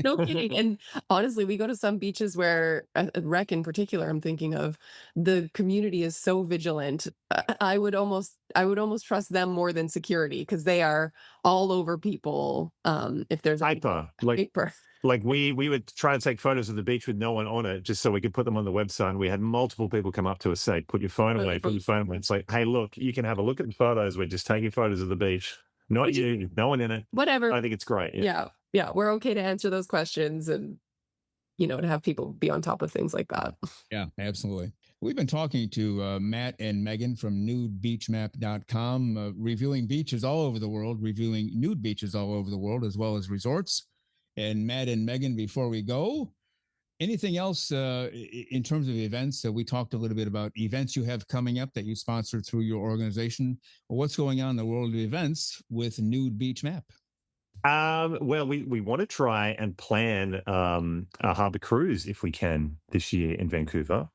No kidding. And honestly, we go to some beaches where, at Rec in particular, I'm thinking of, the community is so vigilant. I would almost trust them more than security, because they are all over people. If there's Hyper, like we would try and take photos of the beach with no one on it, just so we could put them on the website. And we had multiple people come up to us, say, "Put your phone away, put your phone away." It's like, hey, look, you can have a look at the photos. We're just taking photos of the beach, not you, no one in it. Whatever. I think it's great. Yeah. We're okay to answer those questions, and to have people be on top of things like that. Yeah, absolutely. We've been talking to Matt and Megan from nudebeachmap.com, reviewing beaches all over the world, reviewing nude beaches all over the world, as well as resorts. And Matt and Megan, before we go, anything else in terms of events? We talked a little bit about events you have coming up that you sponsored through your organization. What's going on in the world of events with Nude Beach Map? Well, we want to try and plan a harbor cruise if we can this year in Vancouver,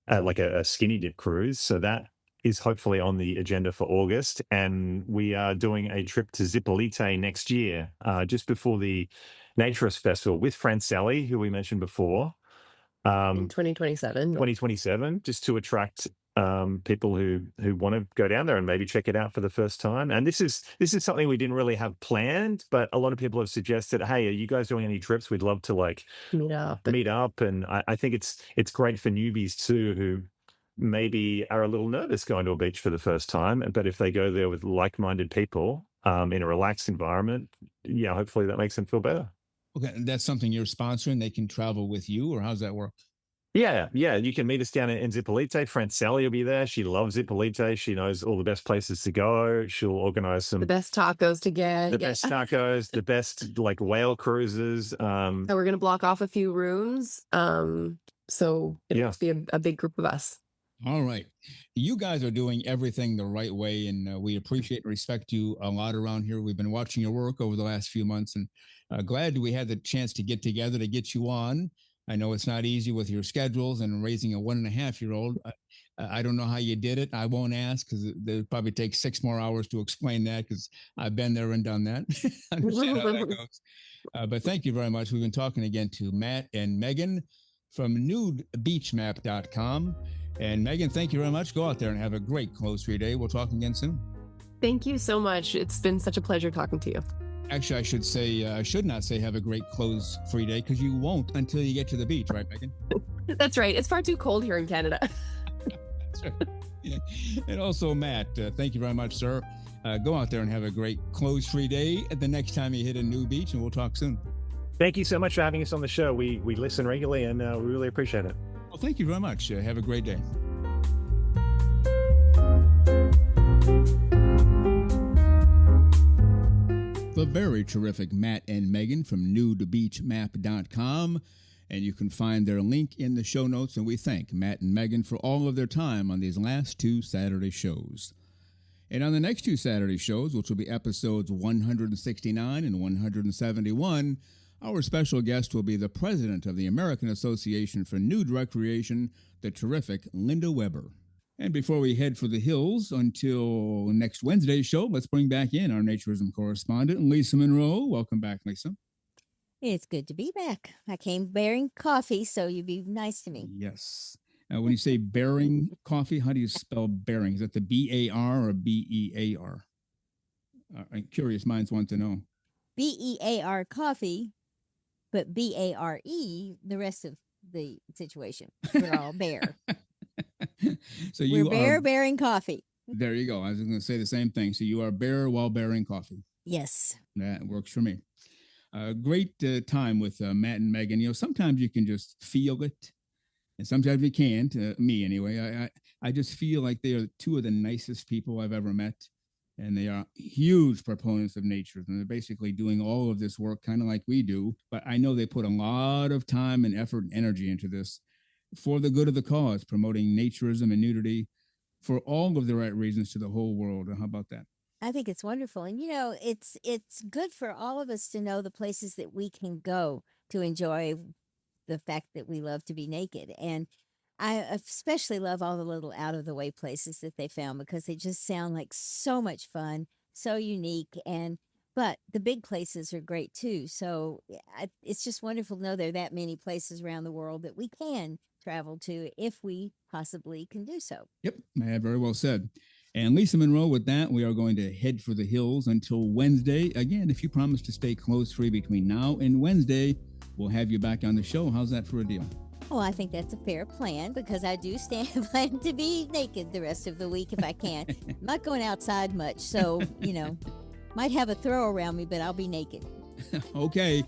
like a skinny dip cruise. So that is hopefully on the agenda for August. And we are doing a trip to Zipolite next year, just before the Naturist Festival, with Francelli, who we mentioned before. In 2027, just to attract people who want to go down there and maybe check it out for the first time. And this is something we didn't really have planned, but a lot of people have suggested, hey, are you guys doing any trips? We'd love to meet up. And I think it's great for newbies too, who maybe are a little nervous going to a beach for the first time. But if they go there with like-minded people in a relaxed environment, yeah, hopefully that makes them feel better. Okay, that's something you're sponsoring. They can travel with you, or how's that work? Yeah, yeah. You can meet us down in Zipolite. Franceli will be there. She loves Zipolite. She knows all the best places to go. She'll organize The best tacos to get. the best tacos, the best like whale cruises. So we're gonna block off a few rooms. So it'll Yeah. be a big group of us. All right. You guys are doing everything the right way, and we appreciate and respect you a lot around here. We've been watching your work over the last few months, and glad we had the chance to get together to get you on. I know it's not easy with your schedules and raising a 1.5-year-old. I don't know how you did it. I won't ask because it probably takes 6 more hours to explain that because I've been there and done that. Understand how that goes. But thank you very much. We've been talking again to Matt and Megan from nudebeachmap.com. And Megan, thank you very much. Go out there and have a great close-free day. We'll talk again soon. Thank you so much. It's been such a pleasure talking to you. Actually, I should not say have a great close-free day because you won't until you get to the beach, right, Megan? That's right. It's far too cold here in Canada. That's right. Yeah. And also, Matt, thank you very much, sir. Go out there and have a great close-free day the next time you hit a new beach, and we'll talk soon. Thank you so much for having us on the show. We listen regularly, and we really appreciate it. Well, thank you very much. Have a great day. The very terrific Matt and Megan from nudebeachmap.com. And you can find their link in the show notes. And we thank Matt and Megan for all of their time on these last 2 Saturday shows. And on the next 2 Saturday shows, which will be episodes 169 and 171, our special guest will be the president of the American Association for Nude Recreation, the terrific Linda Weber. And before we head for the hills until next Wednesday's show, let's bring back in our naturism correspondent, Lisa Monroe. Welcome back, Lisa. It's good to be back. I came bearing coffee, so you'd be nice to me. Yes. Now, when you say bearing coffee, how do you spell bearing? Is that the B-A-R or B-E-A-R? I'm curious. Minds want to know. B-E-A-R coffee, but B-A-R-E, the rest of the situation. We're all bear. So you We're are bearing coffee. There you go. I was going to say the same thing. So you are bear while bearing coffee. Yes. That works for me. Great time with Matt and Megan. You know, sometimes you can just feel it, and sometimes you can't. Me, anyway. I just feel like they are 2 of the nicest people I've ever met, and they are huge proponents of nature. And they're basically doing all of this work kind of like we do. But I know they put a lot of time and effort and energy into this for the good of the cause, promoting naturism and nudity for all of the right reasons to the whole world. How about that? I think it's wonderful. And, you know, it's good for all of us to know the places that we can go to enjoy the fact that we love to be naked. And I especially love all the little out-of-the-way places that they found because they just sound like so much fun, so unique. But the big places are great, too. So it's just wonderful to know there are that many places around the world that we can travel to if we possibly can do so. Yep, very well said. And Lisa Monroe, with that, we are going to head for the hills until Wednesday. Again, if you promise to stay close-free between now and Wednesday, we'll have you back on the show. How's that for a deal? Oh, I think that's a fair plan because I do plan to be naked the rest of the week if I can. I'm not going outside much, so, you know, might have a throw around me, but I'll be naked. Okay,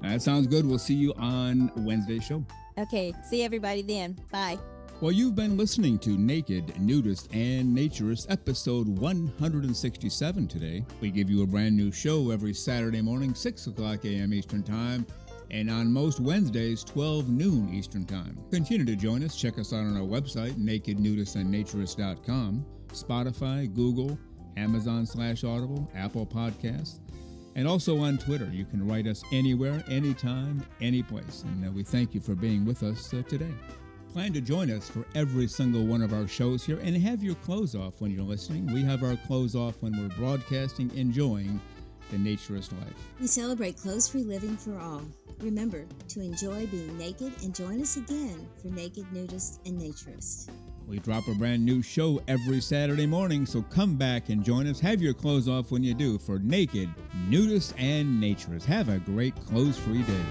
that sounds good. We'll see you on Wednesday's show. Okay, see everybody then. Bye. Well, you've been listening to Naked, Nudist, and Naturist, episode 167 today. We give you a brand new show every Saturday morning, 6 o'clock a.m. Eastern Time, and on most Wednesdays, 12 noon Eastern Time. Continue to join us. Check us out on our website, nakednudistandnaturist.com, Spotify, Google, Amazon/Audible, Apple Podcasts, and also on Twitter. You can write us anywhere, anytime, any place. And we thank you for being with us today. Plan to join us for every single one of our shows here and have your clothes off when you're listening. We have our clothes off when we're broadcasting, enjoying the naturist life. We celebrate clothes-free living for all. Remember to enjoy being naked and join us again for Naked, Nudist, and Naturist. We drop a brand new show every Saturday morning, so come back and join us. Have your clothes off when you do for Naked, Nudist, and Naturist. Have a great clothes-free day.